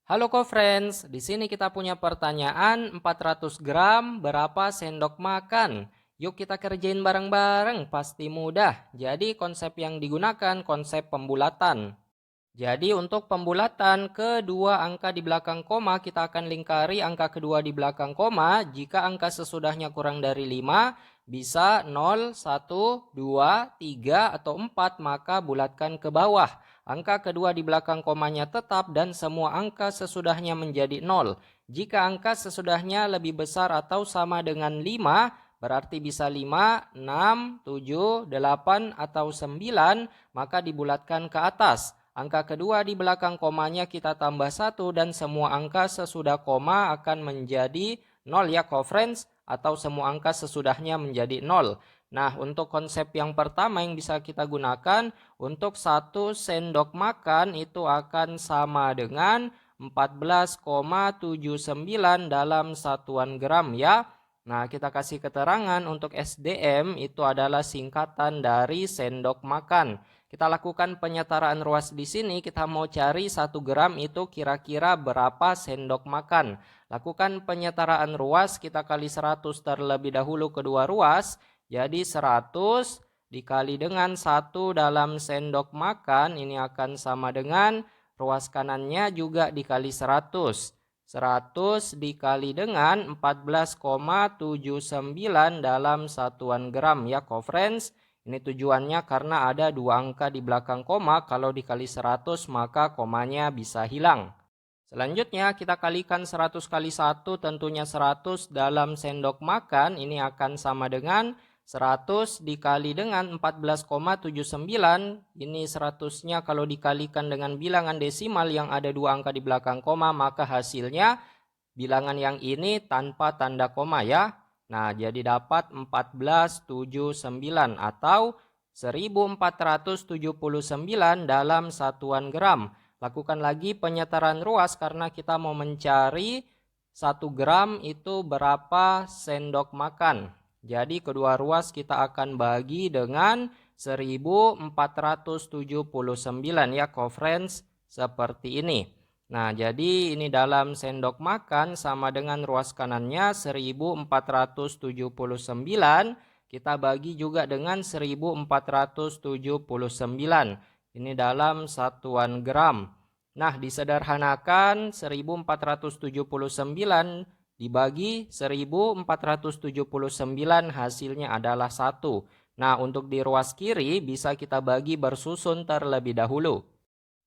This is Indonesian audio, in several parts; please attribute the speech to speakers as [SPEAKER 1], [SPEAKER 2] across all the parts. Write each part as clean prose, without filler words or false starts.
[SPEAKER 1] Halo co-friends, di sini kita punya pertanyaan 400 gram berapa sendok makan? Yuk kita kerjain bareng-bareng, pasti mudah. Jadi konsep yang digunakan konsep pembulatan. Jadi untuk pembulatan kedua angka di belakang koma kita akan lingkari angka kedua di belakang koma. Jika angka sesudahnya kurang dari 5 bisa 0, 1, 2, 3 atau 4 maka bulatkan ke bawah. Angka kedua di belakang komanya tetap dan semua angka sesudahnya menjadi 0. Jika angka sesudahnya lebih besar atau sama dengan 5 berarti bisa 5, 6, 7, 8 atau 9 maka dibulatkan ke atas. Angka kedua di belakang komanya kita tambah 1 dan semua angka sesudah koma akan menjadi 0 ya co-friends, atau semua angka sesudahnya menjadi 0. Nah untuk konsep yang pertama yang bisa kita gunakan untuk 1 sendok makan itu akan sama dengan 14,79 dalam satuan gram ya. Nah kita kasih keterangan untuk SDM itu adalah singkatan dari sendok makan. Kita lakukan penyetaraan ruas di sini, kita mau cari 1 gram itu kira-kira berapa sendok makan. Lakukan penyetaraan ruas, kita kali 100 terlebih dahulu kedua ruas. Jadi 100 dikali dengan 1 dalam sendok makan, ini akan sama dengan ruas kanannya juga dikali 100. 100 dikali dengan 14,79 dalam satuan gram ya co-friends. Ini tujuannya karena ada dua angka di belakang koma, kalau dikali 100 maka komanya bisa hilang. Selanjutnya kita kalikan 100 kali 1 tentunya 100 dalam sendok makan, ini akan sama dengan 100 dikali dengan 14,79. Ini 100-nya kalau dikalikan dengan bilangan desimal yang ada dua angka di belakang koma maka hasilnya bilangan yang ini tanpa tanda koma ya. Nah, jadi dapat 1479 atau 1479 dalam satuan gram. Lakukan lagi penyetaraan ruas karena kita mau mencari 1 gram itu berapa sendok makan. Jadi kedua ruas kita akan bagi dengan 1479 ya co-friends, seperti ini. Nah, jadi ini dalam sendok makan sama dengan ruas kanannya 1479. Kita bagi juga dengan 1479. Ini dalam satuan gram. Nah, disederhanakan 1479 dibagi 1479 hasilnya adalah 1. Nah, untuk di ruas kiri bisa kita bagi bersusun terlebih dahulu.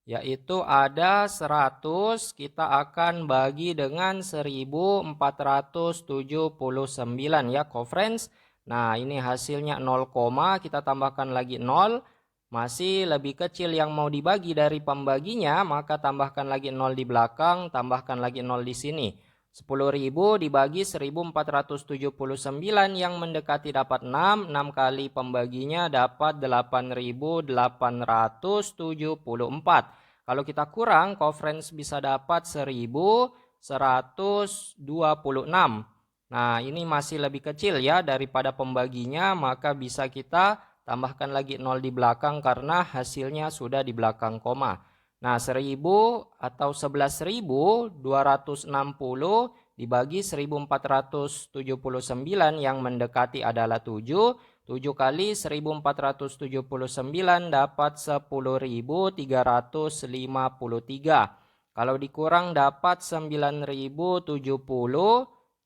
[SPEAKER 1] Yaitu ada 100 kita akan bagi dengan 1479 ya co-friends. Nah ini hasilnya 0, kita tambahkan lagi 0. Masih lebih kecil yang mau dibagi dari pembaginya, maka tambahkan lagi 0 di belakang, tambahkan lagi 0 di sini. 10.000 dibagi 1479 yang mendekati dapat 6. 6 kali pembaginya dapat 8.874. Kalau kita kurang, co-friends bisa dapat 1126. Nah, ini masih lebih kecil ya daripada pembaginya, maka bisa kita tambahkan lagi 0 di belakang karena hasilnya sudah di belakang koma. Nah, 1000 atau 11.260 dibagi 1479 yang mendekati adalah 7. 7 kali 1479 dapat 10.353. Kalau dikurang dapat 9.070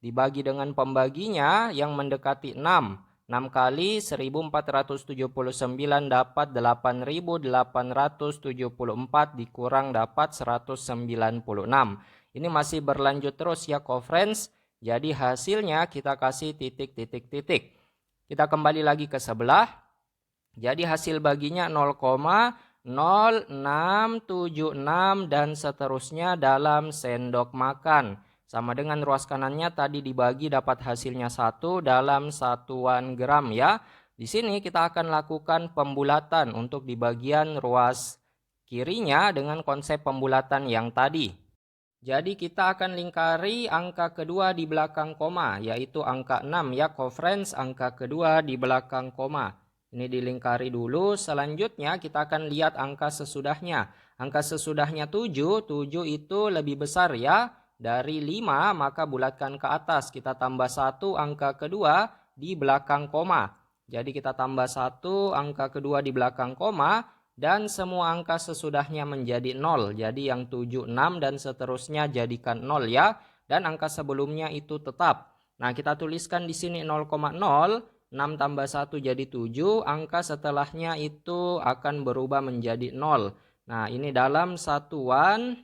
[SPEAKER 1] dibagi dengan pembaginya yang mendekati 6. 6 kali 1479 dapat 8.874 dikurang dapat 196. Ini masih berlanjut terus ya co-friends. Jadi hasilnya kita kasih titik-titik-titik. Kita kembali lagi ke sebelah. Jadi hasil baginya 0,0676 dan seterusnya dalam sendok makan. Sama dengan ruas kanannya tadi dibagi dapat hasilnya 1 dalam satuan gram ya. Di sini kita akan lakukan pembulatan untuk di bagian ruas kirinya dengan konsep pembulatan yang tadi. Jadi kita akan lingkari angka kedua di belakang koma, yaitu angka 6 ya co-friends, angka kedua di belakang koma. Ini dilingkari dulu. Selanjutnya kita akan lihat angka sesudahnya. Angka sesudahnya 7. 7 itu lebih besar ya dari 5, maka bulatkan ke atas. Kita tambah 1 angka kedua di belakang koma. Jadi kita tambah 1 angka kedua di belakang koma. Dan semua angka sesudahnya menjadi 0. Jadi yang 7, 6 dan seterusnya jadikan 0 ya. Dan angka sebelumnya itu tetap. Nah, kita tuliskan di sini 0,0. 6 tambah 1 jadi 7. Angka setelahnya itu akan berubah menjadi 0. Nah, ini dalam satuan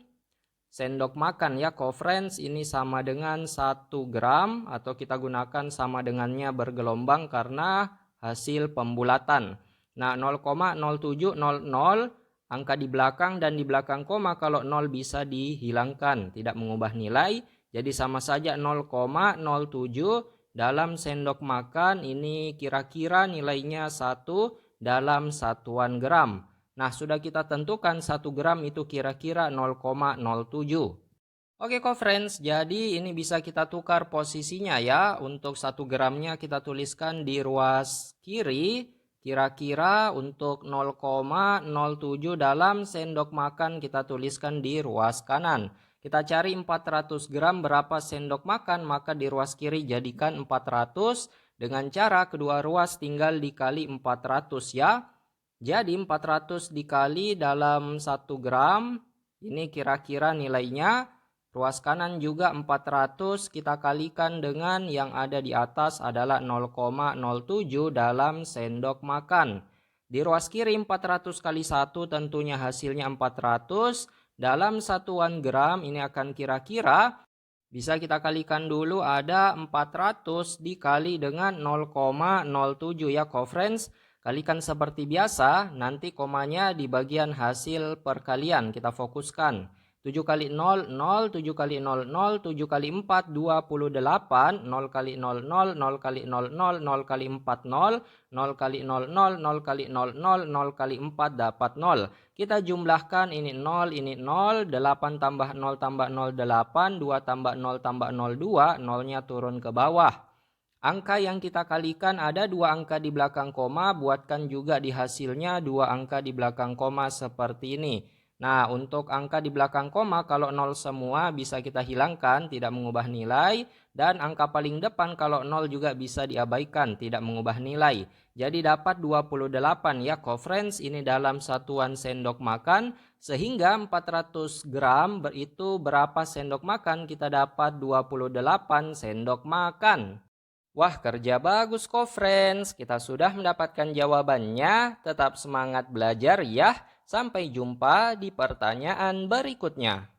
[SPEAKER 1] sendok makan ya, co-friends. Ini sama dengan 1 gram. Atau kita gunakan sama dengannya bergelombang karena hasil pembulatan. Nah, 0,0700. Angka di belakang dan di belakang koma, kalau 0 bisa dihilangkan, tidak mengubah nilai. Jadi sama saja 0,07 dalam sendok makan. Ini kira-kira nilainya 1 dalam satuan gram. Nah, sudah kita tentukan 1 gram itu kira-kira 0,07. Oke co-friends, jadi ini bisa kita tukar posisinya ya. Untuk 1 gramnya kita tuliskan di ruas kiri. Kira-kira untuk 0,07 dalam sendok makan kita tuliskan di ruas kanan. Kita cari 400 gram berapa sendok makan, maka di ruas kiri jadikan 400. Dengan cara kedua ruas tinggal dikali 400 ya. Jadi 400 dikali dalam 1 gram, ini kira-kira nilainya. Ruas kanan juga 400 kita kalikan dengan yang ada di atas adalah 0,07 dalam sendok makan. Di ruas kiri 400 kali 1 tentunya hasilnya 400. Dalam satuan gram ini akan kira-kira bisa kita kalikan dulu, ada 400 dikali dengan 0,07 ya co-friends. Kalikan seperti biasa, nanti komanya di bagian hasil perkalian kita fokuskan. 7 kali 0, 0, 7 kali 0, 0, 7 kali 4, 28, 0 kali 0, 0, 0 kali 0, 0, 0 kali 4, 0, 0 kali 0, 0, 0 kali 0, 0, 0 kali 4 dapat 0. Kita jumlahkan ini 0, 8 tambah 0 tambah 0, 8, 2 tambah 0 tambah 0, 2, 0-nya turun ke bawah. Angka yang kita kalikan ada 2 angka di belakang koma, buatkan juga di hasilnya 2 angka di belakang koma seperti ini. Nah, untuk angka di belakang koma kalau 0 semua bisa kita hilangkan, tidak mengubah nilai. Dan angka paling depan kalau 0 juga bisa diabaikan, tidak mengubah nilai. Jadi dapat 28 ya co-friends, ini dalam satuan sendok makan. Sehingga 400 gram itu berapa sendok makan? Kita dapat 28 sendok makan. Wah, kerja bagus co-friends. Kita sudah mendapatkan jawabannya. Tetap semangat belajar ya. Sampai jumpa di pertanyaan berikutnya.